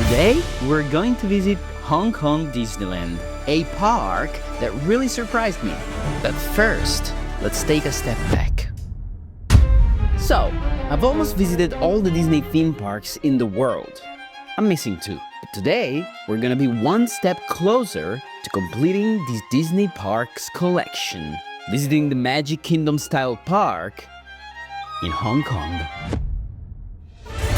Today, we're going to visit Hong Kong Disneyland, a park that really surprised me. But first, let's take a step back. So, I've almost visited all the Disney theme parks in the world. I'm missing two. But today, we're gonna be one step closer to completing this Disney Parks collection, visiting the Magic Kingdom style park in Hong Kong.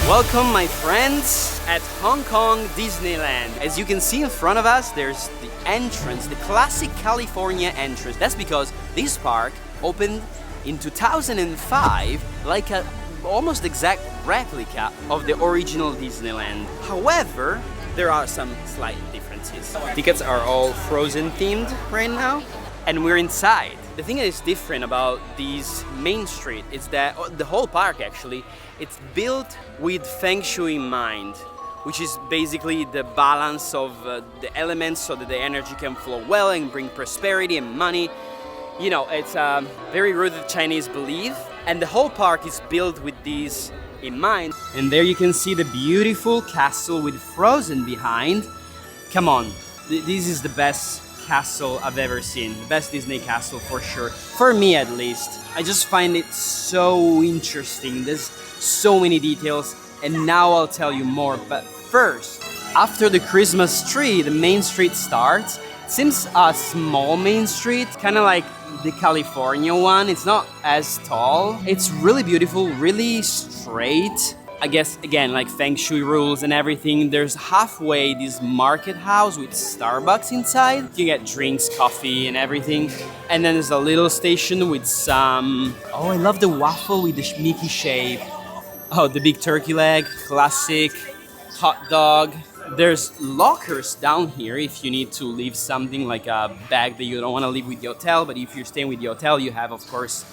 Welcome, my friends, at Hong Kong Disneyland. As you can see in front of us, there's the entrance, the classic California entrance. That's because this park opened in 2005 like a almost exact replica of the original Disneyland. However, there are some slight differences. Tickets are all Frozen themed right now, and we're inside. The thing that is different about this Main Street is that the whole park actually, it's built with Feng Shui in mind, which is basically the balance of the elements so that the energy can flow well and bring prosperity and money. You know, it's a very rooted Chinese belief, and the whole park is built with these in mind. And there you can see the beautiful castle with Frozen behind. Come on, this is the best castle I've ever seen, the best Disney castle for sure, for me at least. I just find it so interesting. There's so many details, and now I'll tell you more. But first, after the Christmas tree, the Main Street starts. It seems a small Main Street, kind of like the California one. It's not as tall. It's really beautiful, really straight. I guess, again, like Feng Shui rules and everything, there's halfway this market house with Starbucks inside. You can get drinks, coffee, and everything. And then there's a little station with some... Oh, I love the waffle with the Mickey shape. Oh, the big turkey leg, classic, hot dog. There's lockers down here if you need to leave something like a bag that you don't want to leave with the hotel. But if you're staying with the hotel, you have, of course,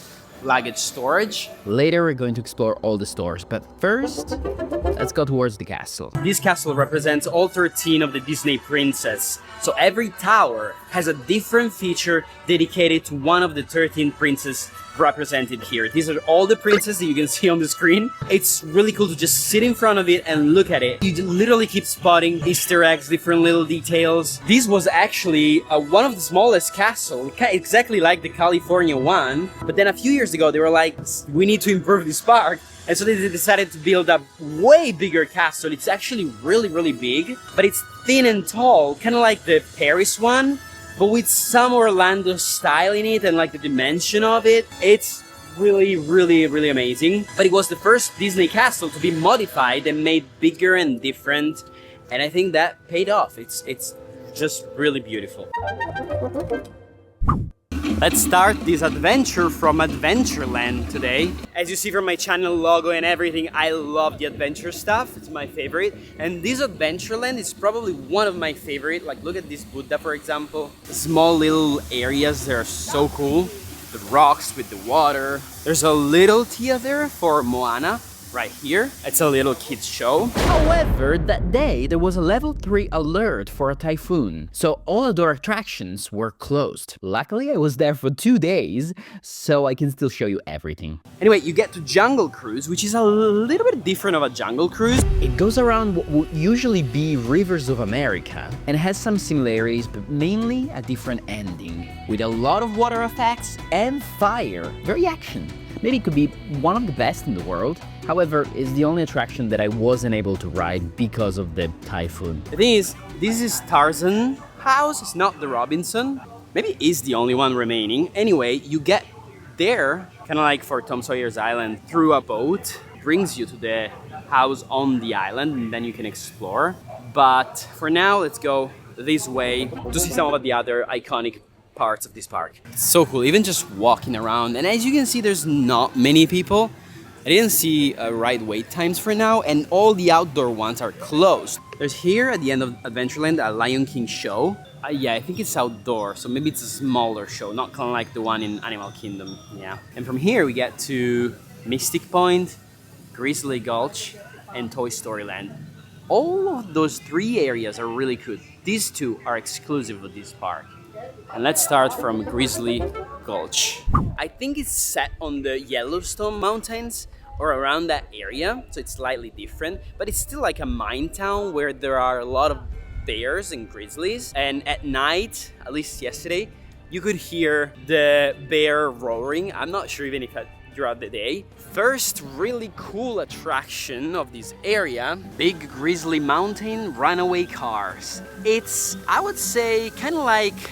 luggage storage. Later, we're going to explore all the stores, but first, let's go towards the castle. This castle represents all 13 of the Disney princesses. So every tower has a different feature dedicated to one of the 13 princesses represented here. These are all the princesses that you can see on the screen. It's really cool to just sit in front of it and look at it. You literally keep spotting Easter eggs, different little details. This was actually one of the smallest castles, exactly like the California one. But then a few years ago, they were like, we need to improve this park. And so they decided to build a way bigger castle. It's actually really, really big, but it's thin and tall, kind of like the Paris one, but with some Orlando style in it and like the dimension of it. It's really, really, really amazing. But it was the first Disney castle to be modified and made bigger and different. And I think that paid off. It's just really beautiful. Let's start this adventure from Adventureland today. As you see from my channel logo and everything, I love the adventure stuff. It's my favorite. And this Adventureland is probably one of my favorite. Like, look at this Buddha, for example. Small little areas, they're so cool. The rocks with the water. There's a little Tia there for Moana. Right here. It's a little kids show. However, that day there was a level 3 alert for a typhoon, so all outdoor attractions were closed. Luckily, I was there for 2 days, so I can still show you everything. Anyway, you get to Jungle Cruise, which is a little bit different of a Jungle Cruise. It goes around what would usually be Rivers of America and has some similarities, but mainly a different ending, with a lot of water effects and fire. Very action. Maybe it could be one of the best in the world. However, it's the only attraction that I wasn't able to ride because of the typhoon. The thing is, this is Tarzan house, it's not the Robinson. Maybe it is the only one remaining. Anyway, you get there, kind of like for Tom Sawyer's Island, through a boat. It brings you to the house on the island, and then you can explore. But for now, let's go this way to see some of the other iconic parts of this park. It's so cool, even just walking around. And as you can see, there's not many people. I didn't see right wait times for now, and all the outdoor ones are closed. There's here at the end of Adventureland a Lion King show. Yeah, I think it's outdoor, so maybe it's a smaller show, not kind of like the one in Animal Kingdom. Yeah. And from here we get to Mystic Point, Grizzly Gulch, and Toy Story Land. All of those 3 areas are really good. These 2 are exclusive of this park. And let's start from Grizzly Gulch. I think it's set on the Yellowstone Mountains, or around that area, so it's slightly different, but it's still like a mine town where there are a lot of bears and grizzlies. And at night, at least yesterday, you could hear the bear roaring. I'm not sure even if throughout the day. First really cool attraction of this area, Big Grizzly Mountain runaway cars. It's, I would say, kind of like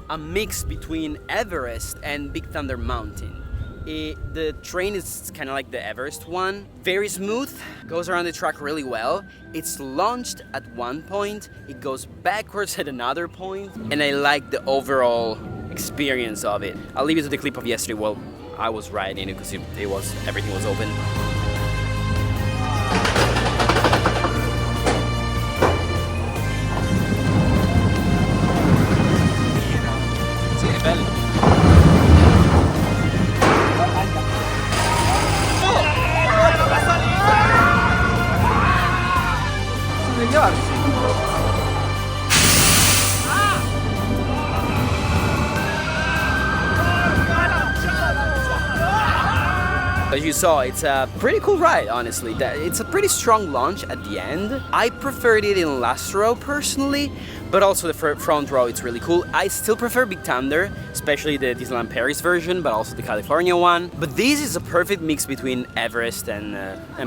a mix between Everest and Big Thunder Mountain. The train is kind of like the Everest one, very smooth, goes around the track really well. It's launched at one point, it goes backwards at another point, and I like the overall experience of it. I'll leave you to the clip of yesterday while I was riding it because everything was open. As you saw, it's a pretty cool ride, honestly. It's a pretty strong launch at the end. I preferred it in last row personally, but also the front row, it's really cool. I still prefer Big Thunder, especially the Disneyland Paris version, but also the California one. But this is a perfect mix between Everest and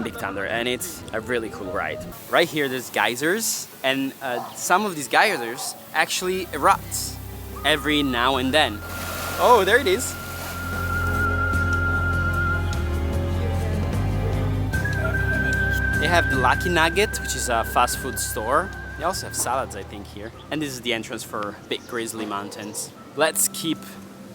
Big Thunder, and it's a really cool ride. Right here, there's geysers, and some of these geysers actually erupt every now and then. Oh, there it is. They have the Lucky Nugget, which is a fast food store. They also have salads, I think, here. And this is the entrance for Big Grizzly Mountains. Let's keep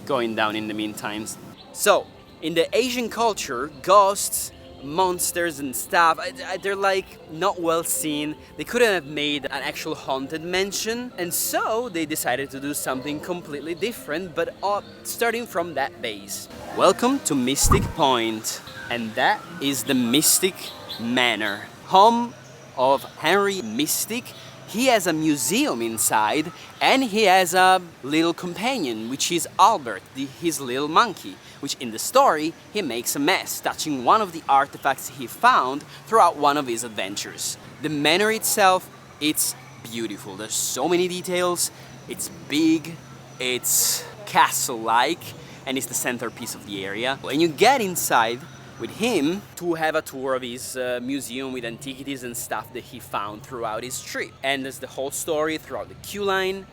going down in the meantime. So, in the Asian culture, ghosts, monsters and stuff, they're like not well seen. They couldn't have made an actual haunted mansion. And so they decided to do something completely different, but starting from that base. Welcome to Mystic Point. And that is the Mystic Manor, home of Henry Mystic. He has a museum inside, and he has a little companion, which is Albert, his little monkey, which in the story, he makes a mess, touching one of the artifacts he found throughout one of his adventures. The manor itself, it's beautiful. There's so many details. It's big, it's castle-like, and it's the centerpiece of the area. When you get inside with him to have a tour of his museum with antiquities and stuff that he found throughout his trip. And there's the whole story throughout the queue line.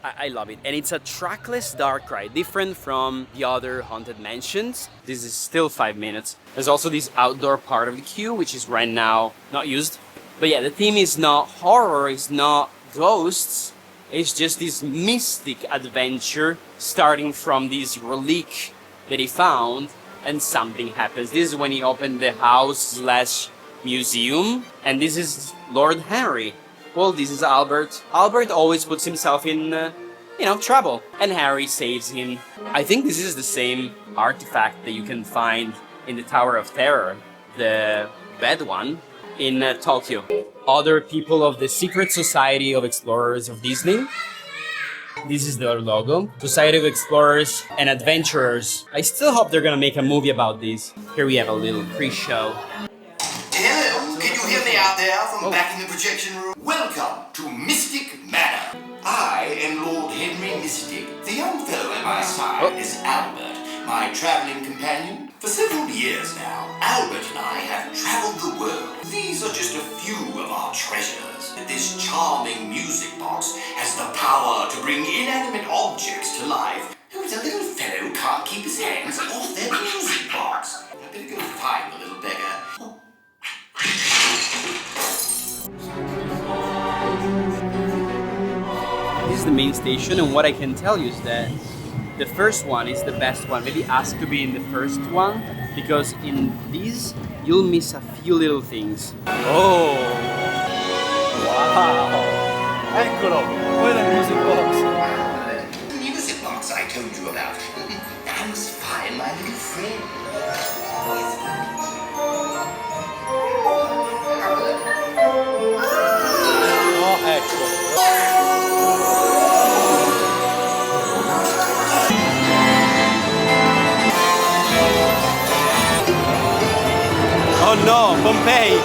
I love it. And it's a trackless dark ride, different from the other haunted mansions. This is still 5 minutes. There's also this outdoor part of the queue, which is right now not used. But yeah, the theme is not horror, it's not ghosts. It's just this mystic adventure starting from this relic that he found, and something happens. This is when he opened the house/museum, and this is Lord Henry. Well, this is Albert. Albert always puts himself in, trouble, and Harry saves him. I think this is the same artifact that you can find in the Tower of Terror, the bed one, in Tokyo. Other people of the Secret Society of Explorers of Disney. This is their logo. Society of Explorers and Adventurers. I still hope they're gonna make a movie about this. Here we have a little pre-show. Hello, can you hear me out there from back in the projection room? Welcome to Mystic Manor. I am Lord Henry Mystic. The young fellow at my side is Albert, my traveling companion. For several years now, Albert and I have traveled the world. These are just a few of our treasures. This charming music box has the power to bring inanimate objects to life. Who's a little fellow who can't keep his hands off their music box? I better go find the little beggar. This is the main station, and what I can tell you is that the first one is the best one. Maybe ask to be in the first one, because in these you'll miss a few little things. Oh! Wow! Eccolo! Poi the music box. The music box I told you about. I must find my little friend. Oh, ecco. no, Pompeii!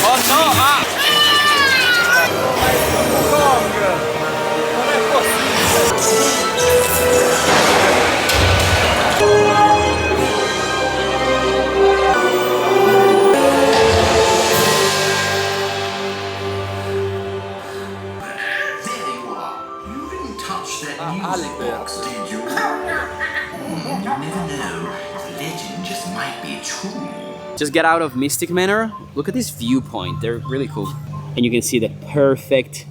Oh no! Ah! There you are. You didn't touch that Alec. music box, did you? You never know. The legend just might be true. Just get out of Mystic Manor. Look at this viewpoint. They're really cool. And you can see the perfect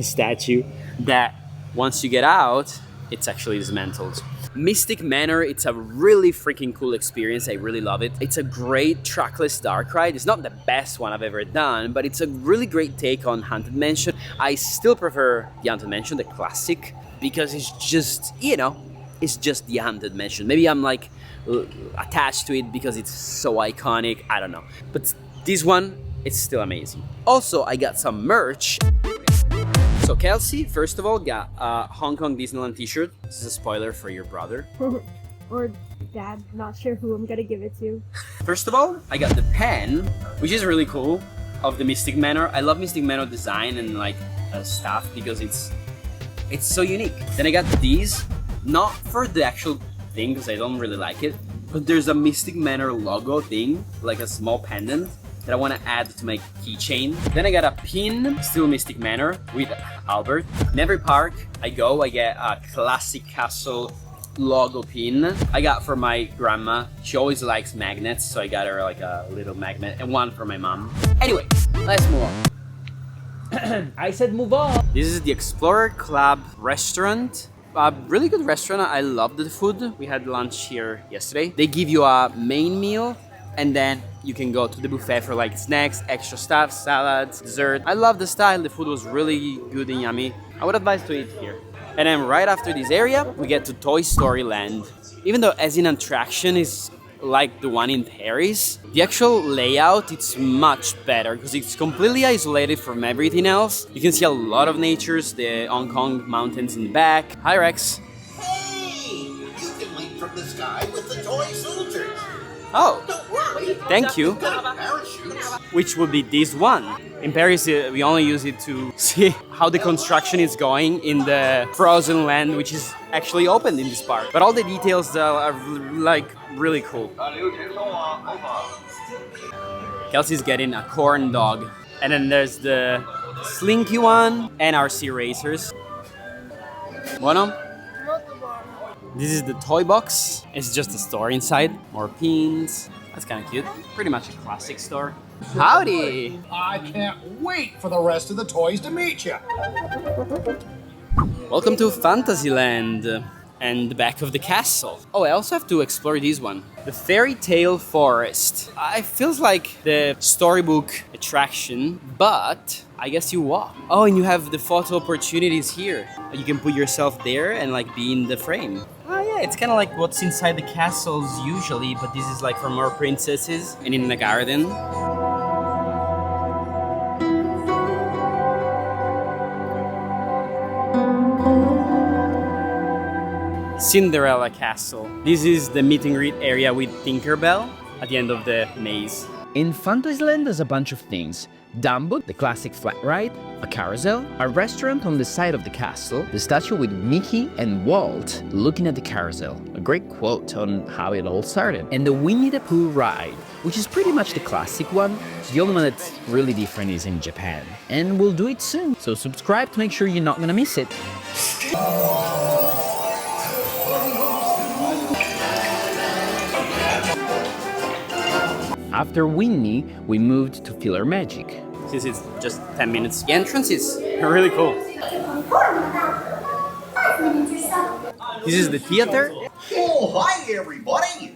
statue that once you get out, it's actually dismantled. Mystic Manor, it's a really freaking cool experience. I really love it. It's a great trackless dark ride. It's not the best one I've ever done, but it's a really great take on Haunted Mansion. I still prefer the Haunted Mansion, the classic, because it's just, you know, it's just the Haunted Mansion. Maybe I'm like attached to it because it's so iconic. I don't know. But this one, it's still amazing. Also, I got some merch. So Kelsey, first of all, got a Hong Kong Disneyland t-shirt. This is a spoiler for your brother. Or dad, not sure who I'm gonna give it to. First of all, I got the pen, which is really cool, of the Mystic Manor. I love Mystic Manor design and like stuff because it's so unique. Then I got these, not for the actual thing because I don't really like it, but there's a Mystic Manor logo thing, like a small pendant that I want to add to my keychain. Then I got a pin, still Mystic Manor, with Albert. In every park I go, I get a classic castle logo pin. I got for my grandma. She always likes magnets, so I got her like a little magnet, and one for my mom. Anyway, let's move on. I said move on. This is the Explorer Club restaurant. A really good restaurant. I loved the food. We had lunch here yesterday. They give you a main meal, and then you can go to the buffet for like snacks, extra stuff, salads, dessert. I love the style. The food was really good and yummy. I would advise to eat here. And then right after this area, we get to Toy Story Land. Even though as an attraction is like the one in Paris, the actual layout, it's much better because it's completely isolated from everything else. You can see a lot of natures, the Hong Kong mountains in the back. Hi Rex. Hey! You can leap from the sky with the toy soldiers. Oh, Don't worry. thank you. Parachutes. Which would be this one. In Paris, we only use it to see how the construction is going in the Frozen Land, which is actually opened in this park. But all the details are like really cool. Kelsey's getting a corn dog. And then there's the Slinky one and our sea racers. Bueno? This is the toy box. It's just a store inside. More pins. That's kind of cute. Pretty much a classic store. Howdy! I can't wait for the rest of the toys to meet you. Welcome to Fantasyland and the back of the castle. Oh, I also have to explore this one. The Fairy Tale Forest. It feels like the storybook attraction, but I guess you walk. Oh, and you have the photo opportunities here. You can put yourself there and like be in the frame. Oh yeah, it's kind of like what's inside the castles usually, but this is like for more princesses and in the garden. Cinderella Castle. This is the meet and greet area with Tinkerbell at the end of the maze. In Fantasyland, there's a bunch of things. Dumbo, the classic flat ride, a carousel, a restaurant on the side of the castle, the statue with Mickey and Walt looking at the carousel, a great quote on how it all started, and the Winnie the Pooh ride, which is pretty much the classic one. The only one that's really different is in Japan. And we'll do it soon, so subscribe to make sure you're not gonna miss it. After Winnie, we moved to Filler Magic. Since it's just 10 minutes. The entrance is really cool. This is the theater. Oh, hi everybody!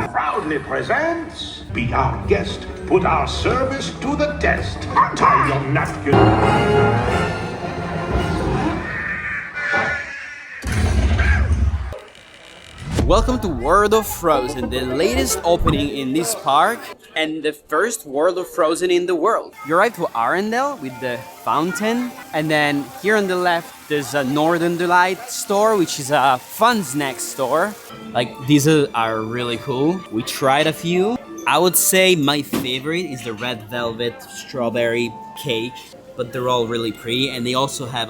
Proudly presents Be Our Guest, Put Our Service to the Test. Tie your napkin. Welcome to World of Frozen, the latest opening in this park and the first World of Frozen in the world. You arrive to Arendelle with the fountain, and then here on the left there's a Northern Delight store, which is a fun snack store. Like, these are really cool. We tried a few. I would say my favorite is the red velvet strawberry cake, but they're all really pretty, and they also have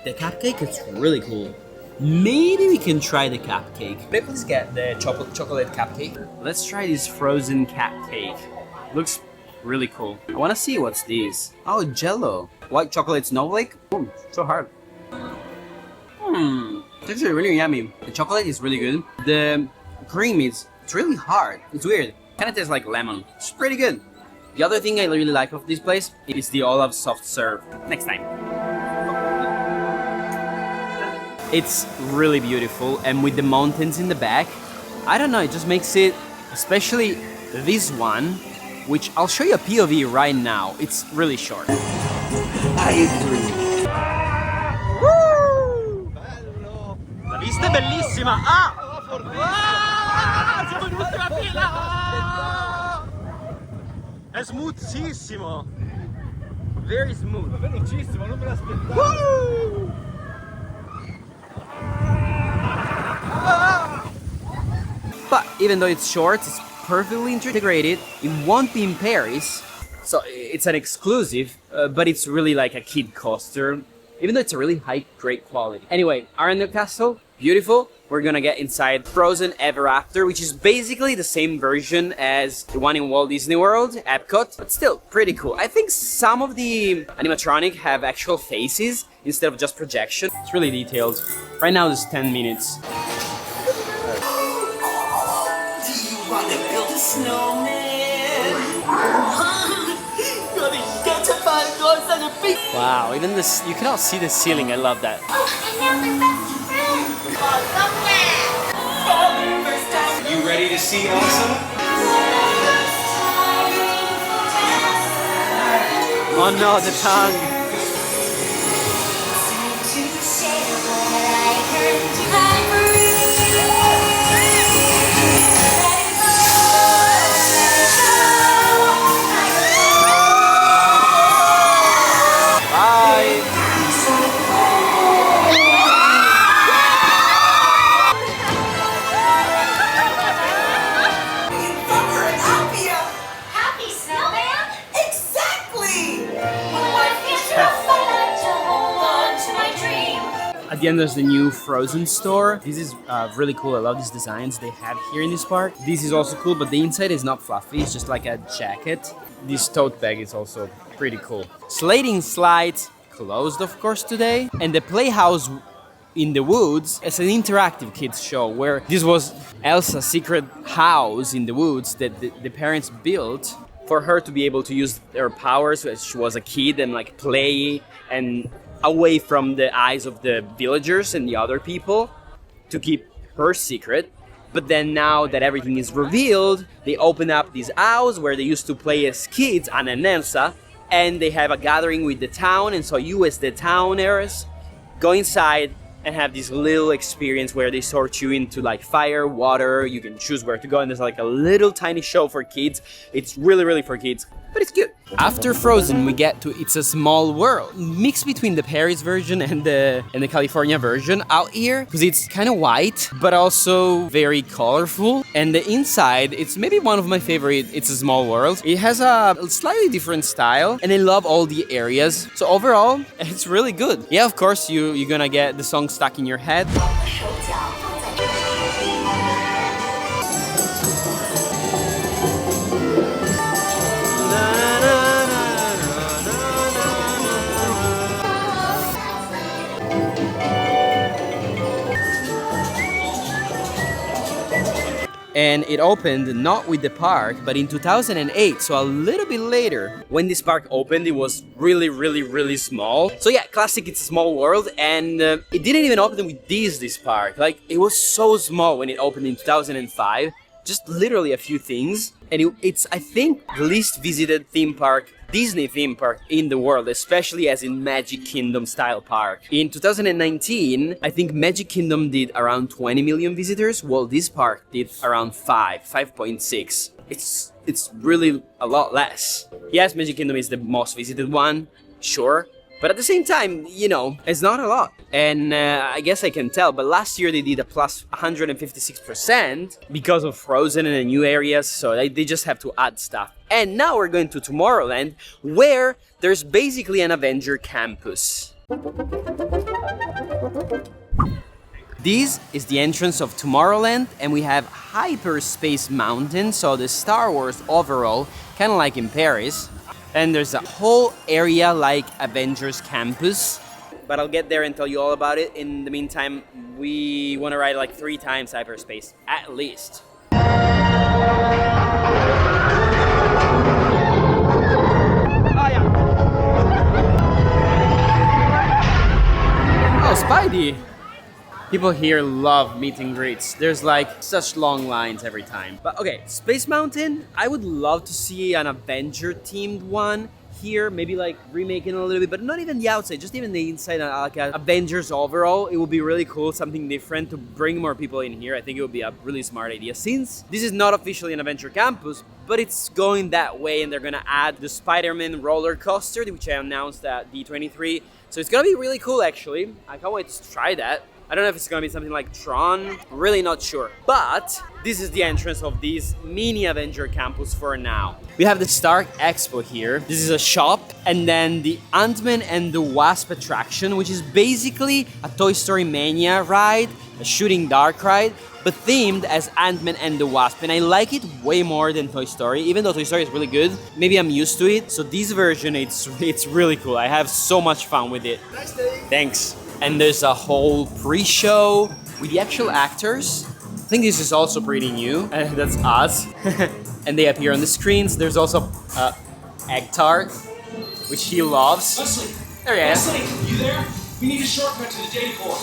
the cupcake. It's really cool. Maybe we can try the cupcake. Maybe let's get the chocolate cupcake. Let's try this frozen cupcake. Looks really cool. I want to see what's this. Oh, Jello. White chocolate snowflake. Ooh, so hard. It's actually really yummy. The chocolate is really good. The cream it's really hard. It's weird. Kind of tastes like lemon. It's pretty good. The other thing I really like of this place is the Olaf soft serve. Next time. It's really beautiful, and with the mountains in the back, I don't know, it just makes it, especially this one, which I'll show you a POV right now. It's really short. I agree. La vista è bellissima! Siamo in ultima fila! È smoothissimo! Very smooth! È velocissimo, non me l'aspettavo! But even though it's short, it's perfectly integrated. It won't be in Paris, so it's an exclusive, but it's really like a kid coaster, even though it's a really high, great quality. Anyway, Arendelle Castle, beautiful. We're gonna get inside Frozen Ever After, which is basically the same version as the one in Walt Disney World, Epcot, but still pretty cool. I think some of the animatronic have actual faces instead of just projection. It's really detailed. Right now it's 10 minutes. Do you want to build a snowman? Wow, even this, you cannot see the ceiling. I love that. You ready to see awesome? Oh no, the tongue. At the end there's the new Frozen store. This is really cool. I love these designs they have here in this park. This is also cool, but the inside is not fluffy. It's just like a jacket. This tote bag is also pretty cool. Slating slides closed, of course, today. And the Playhouse in the Woods is an interactive kids show where this was Elsa's secret house in the woods that the parents built for her to be able to use her powers as she was a kid and like play and away from the eyes of the villagers and the other people to keep her secret. But then now that everything is revealed, they open up this house where they used to play as kids, Anna and Elsa, and they have a gathering with the town, and so you as the town heirs go inside and have this little experience where they sort you into like fire, water, you can choose where to go, and there's like a little tiny show for kids. It's really for kids, but it's cute. After Frozen, we get to It's a Small World, mixed between the Paris version and the California version out here, because it's kind of white, but also very colorful. And the inside, it's maybe one of my favorite It's a Small World. It has a slightly different style, and I love all the areas. So overall, it's really good. Yeah, of course, you're gonna get the song stuck in your head. And it opened not with the park, but in 2008, so a little bit later. When this park opened, it was really small. So yeah, classic It's a Small World, and it didn't even open with this park. Like, it was so small when it opened in 2005, just literally a few things. And it's, I think, the least visited theme park, Disney theme park in the world, especially as in Magic Kingdom style park. In 2019, I think Magic Kingdom did around 20 million visitors, while this park did around 5.6. It's really a lot less. Yes, Magic Kingdom is the most visited one, sure. But at the same time, you know, it's not a lot. And I guess I can tell, but last year they did a plus 156% because of Frozen and the new areas, so they just have to add stuff. And now we're going to Tomorrowland, where there's basically an Avenger campus. This is the entrance of Tomorrowland, and we have Hyperspace Mountain, so the Star Wars overall, kind of like in Paris. And there's a whole area like Avengers Campus, but I'll get there and tell you all about it. In the meantime, we want to ride like 3 times Hyperspace, at least. Oh, yeah. Oh, Spidey! People here love meet and greets. There's like such long lines every time. But okay, Space Mountain, I would love to see an Avenger themed one here, maybe like remaking a little bit, but not even the outside, just even the inside, like Avengers overall. It would be really cool, something different to bring more people in here. I think it would be a really smart idea, since this is not officially an Adventure Campus, but it's going that way, and they're gonna add the Spider-Man roller coaster, which I announced at D23. So it's gonna be really cool, actually. I can't wait to try that. I don't know if it's gonna be something like Tron, really not sure. But this is the entrance of this mini Avenger campus for now. We have the Stark Expo here. This is a shop, and then the Ant-Man and the Wasp attraction, which is basically a Toy Story Mania ride, a shooting dark ride, but themed as Ant-Man and the Wasp. And I like it way more than Toy Story, even though Toy Story is really good. Maybe I'm used to it. So this version, it's really cool. I have so much fun with it. Thanks. And there's a whole pre-show with the actual actors. I think this is also pretty new. That's us. And they appear on the screens. There's also Egg Tart, which he loves. Leslie! There he is. Leslie, you there? We need a shortcut to the data core.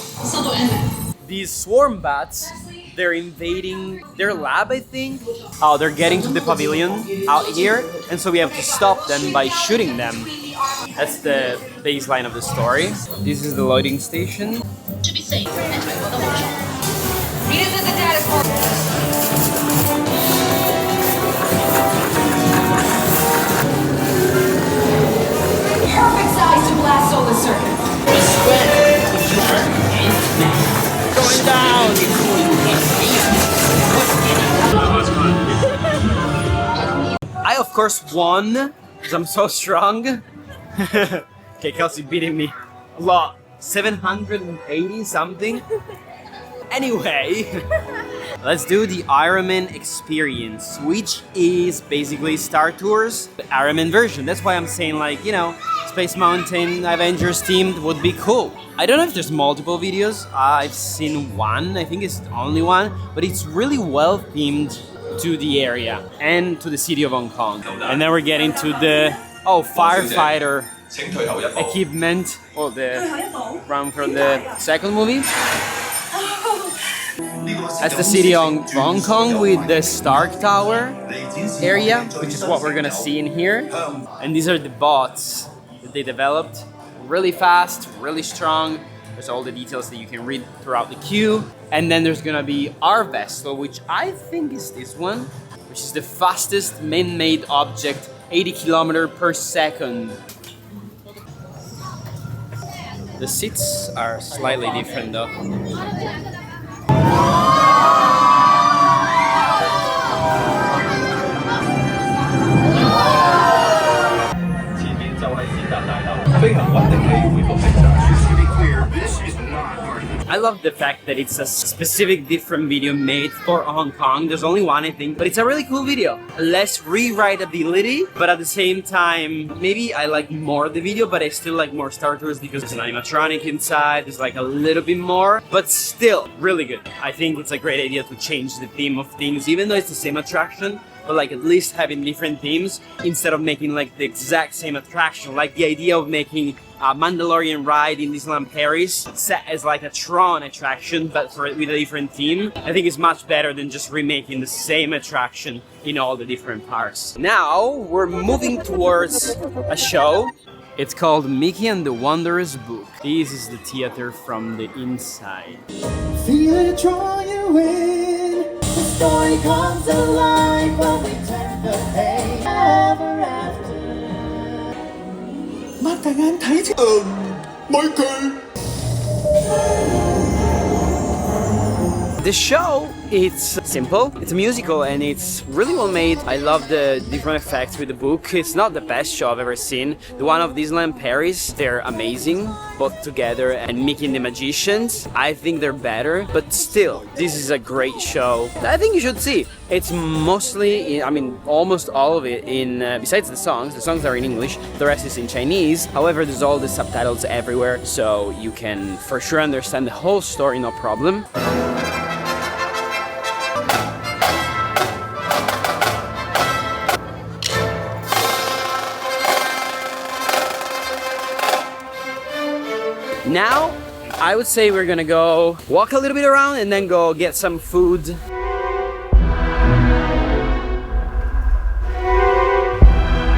These swarm bats, they're invading their lab, I think. Oh, they're getting to the pavilion out here, and so we have to stop them by shooting them. That's the baseline of the story. This is the loading station. To be safe, enter the workshop. Meet us at the data core. Perfect size to blast solar circuits. Going down! I of course won, because I'm so strong. Okay, Kelsey beating me a lot. 780 something. Anyway, let's do the Iron Man experience, which is basically Star Tours, the Iron Man version. That's why I'm saying, like, you know, Space Mountain Avengers themed would be cool. I don't know if there's multiple videos. I've seen one, I think it's the only one, but it's really well themed to the area and to the city of Hong Kong. And then we're getting to the firefighter equipment, or the round from the second movie. That's the city of Hong Kong with the Stark Tower area, which is what we're gonna see in here. And these are the bots that they developed. Really fast, really strong. There's all the details that you can read throughout the queue. And then there's gonna be our vessel, which I think is this one, which is the fastest man-made object, 80 kilometers per second. The seats are slightly different though. I love the fact that it's a specific different video made for Hong Kong. There's only one, I think, but it's a really cool video. Less rewritability, but at the same time, maybe I like more the video, but I still like more Star Tours because there's an animatronic inside. There's like a little bit more, but still really good. I think it's a great idea to change the theme of things, even though it's the same attraction. but like at least having different themes instead of making like the exact same attraction. Like the idea of making a Mandalorian ride in Disneyland Paris set as like a Tron attraction, but with a different theme, I think is much better than just remaking the same attraction in all the different parks. Now we're moving towards a show. It's called Mickey and the Wondrous Book. This is the theater from the inside. Feel it draw you in. The story comes alive when we turn the page. Ever after. 擘大眼睇清。Michael! The show, it's simple, it's a musical, and it's really well made. I love the different effects with the book. It's not the best show I've ever seen. The one of Disneyland Paris, they're amazing, both together, and Mickey and the Magicians, I think they're better, but still, this is a great show. I think you should see. It's mostly, almost all of it in, besides the songs are in English, the rest is in Chinese. However, there's all the subtitles everywhere, so you can for sure understand the whole story, no problem. Now, I would say we're gonna go walk a little bit around and then go get some food.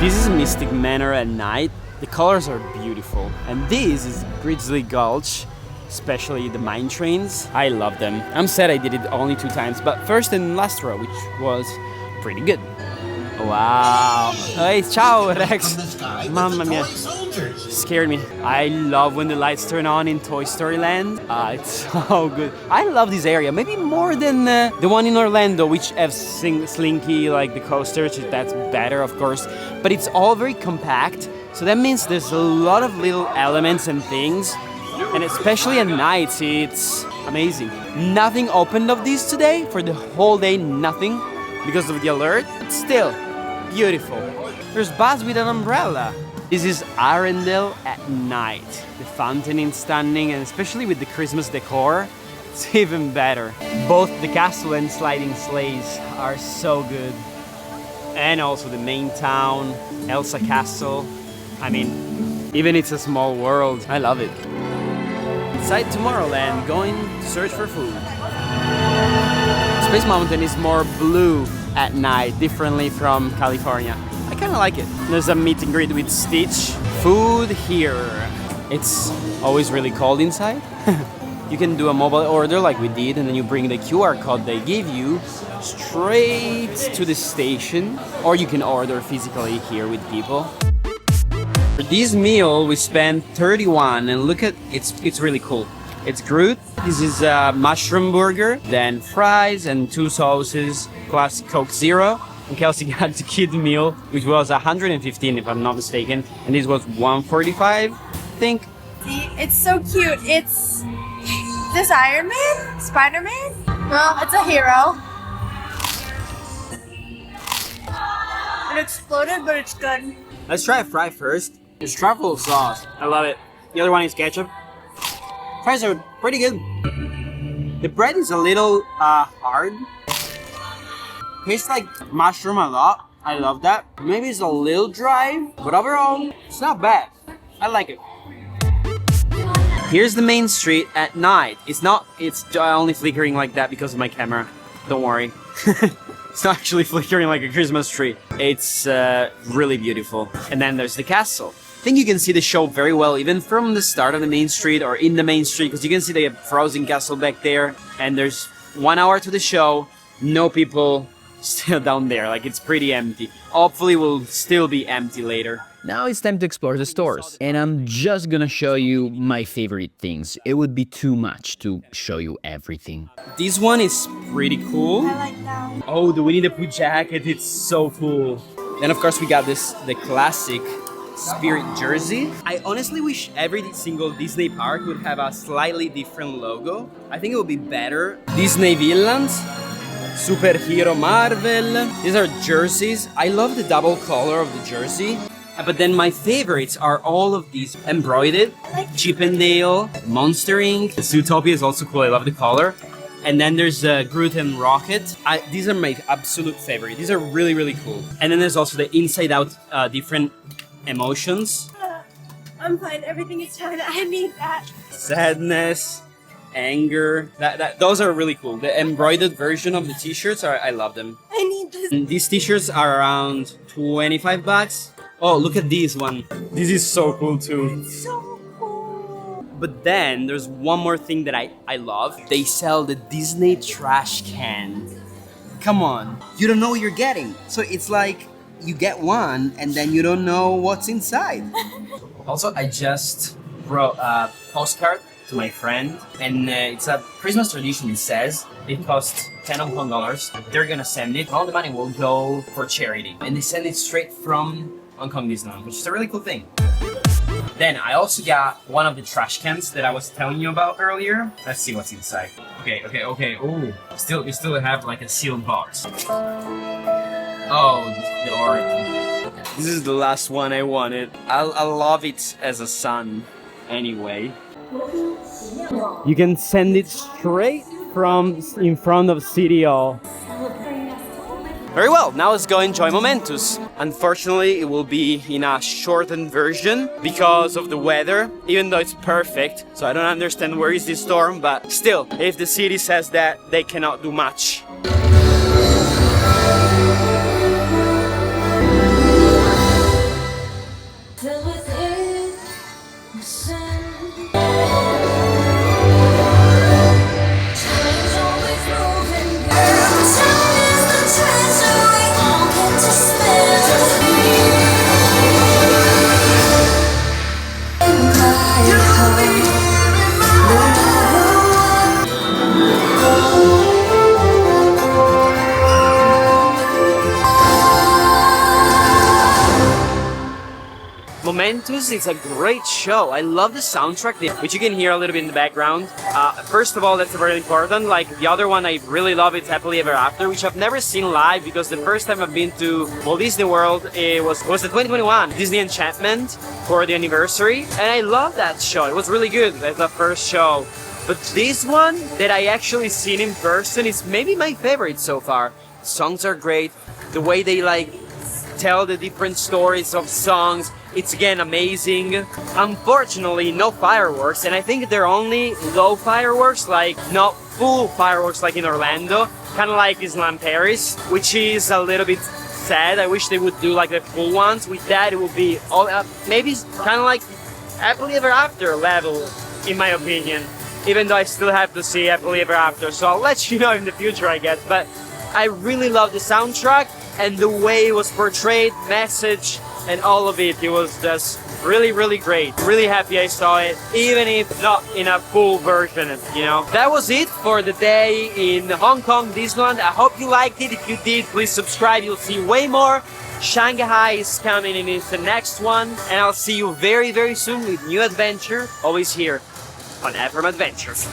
This is Mystic Manor at night. The colors are beautiful. And this is Grizzly Gulch, especially the mine trains. I love them. I'm sad I did it only 2 times, but first and last row, which was pretty good. Wow. Hey, ciao, Rex. Mamma mia. Scared me. I love when the lights turn on in Toy Story Land. It's so good. I love this area, maybe more than the one in Orlando, which has Slinky, like the coasters. That's better, of course. But it's all very compact, so that means there's a lot of little elements and things. And especially at night, it's amazing. Nothing opened of these today, for the whole day, nothing, because of the alert. But still, beautiful. There's Buzz with an umbrella. This is Arendelle at night. The fountain is stunning, and especially with the Christmas decor, it's even better. Both the castle and sliding sleighs are so good. And also the main town, Elsa Castle. Even it's a small world, I love it. Inside Tomorrowland, going to search for food. Space Mountain is more blue at night, differently from California. I kind of like it. There's a meet and greet with Stitch. Food here. It's always really cold inside. You can do a mobile order like we did, and then you bring the QR code they give you straight to the station, or you can order physically here with people. For this meal, we spent 31, and look at it's really cool. It's Groot. This is a mushroom burger, then fries and 2 sauces, plus Coke Zero. And Kelsey got the kid meal, which was 115 if I'm not mistaken, and this was 145, I think. See, it's so cute. It's this Iron Man? Spider-Man? Well, it's a hero. It exploded, but it's good. Let's try a fry first. It's truffle sauce. I love it. The other one is ketchup. Fries are pretty good. The bread is a little hard. Tastes like mushroom a lot. I love that. Maybe it's a little dry, but overall, it's not bad. I like it. Here's the main street at night. It's only flickering like that because of my camera. Don't worry. It's not actually flickering like a Christmas tree. It's really beautiful. And then there's the castle. I think you can see the show very well, even from the start of the main street or in the main street, because you can see the frozen castle back there. And there's 1 hour to the show, no people still down there, like it's pretty empty. Hopefully will still be empty later. Now it's time to explore the stores, and I'm just gonna show you my favorite things. It would be too much to show you everything. This one is pretty cool. I like that. Oh, the Winnie the Pooh jacket, it's so cool. Then of course we got the classic Spirit jersey. I honestly wish every single Disney park would have a slightly different logo. I think it would be better. Disney Villains, Superhero Marvel. These are jerseys. I love the double color of the jersey. But then my favorites are all of these embroidered. Chip and Dale, Monster Inc. Zootopia is also cool. I love the color. And then there's Groot and Rocket. These are my absolute favorite. These are really, really cool. And then there's also the Inside Out different emotions. I'm fine. Everything is fine. I need that. Sadness, anger. Those are really cool. The embroidered version of the t-shirts I love them. I need this. And these t-shirts are around 25 bucks. Oh, look at this one. This is so cool too. So cool. But then there's one more thing that I love. They sell the Disney trash can. Come on. You don't know what you're getting. So it's like you get one and then you don't know what's inside. Also, I just wrote a postcard to my friend, and it's a Christmas tradition. It says it costs 10 Hong Kong dollars. They're gonna send it. All the money will go for charity, and they send it straight from Hong Kong Disneyland, which is a really cool thing. Then I also got one of the trash cans that I was telling you about earlier. Let's see what's inside. Okay. Ooh, we still have like a sealed box. Oh, the art. This is the last one I wanted. I love it as a son anyway. You can send it straight from in front of City Hall. Very well, now let's go enjoy Momentous. Unfortunately, it will be in a shortened version because of the weather, even though it's perfect. So I don't understand where is this storm, but still, if the city says that, they cannot do much. Momentous is a great show. I love the soundtrack, which you can hear a little bit in the background. First of all, that's very important. Like the other one I really love is Happily Ever After, which I've never seen live because the first time I've been to Walt Disney World it was the 2021 Disney Enchantment for the anniversary, and I love that show. It was really good. That's the first show. But this one that I actually seen in person is maybe my favorite so far. The songs are great. The way they like tell the different stories of songs, it's again amazing. Unfortunately, no fireworks, and I think they're only low fireworks, like not full fireworks like in Orlando, kind of like Disneyland Paris, which is a little bit sad. I wish they would do like the full ones. With that, it would be all maybe kind of like Happily Ever After level, in my opinion. Even though I still have to see Happily Ever After, so I'll let you know in the future, I guess. But I really love the soundtrack and the way it was portrayed, message, and all of it. It was just really, really great. Really happy I saw it, even if not in a full version, you know. That was it for the day in Hong Kong Disneyland. I hope you liked it. If you did, please subscribe. You'll see way more. Shanghai is coming and it's the next one. And I'll see you very, very soon with new adventure. Always here on From Adventures.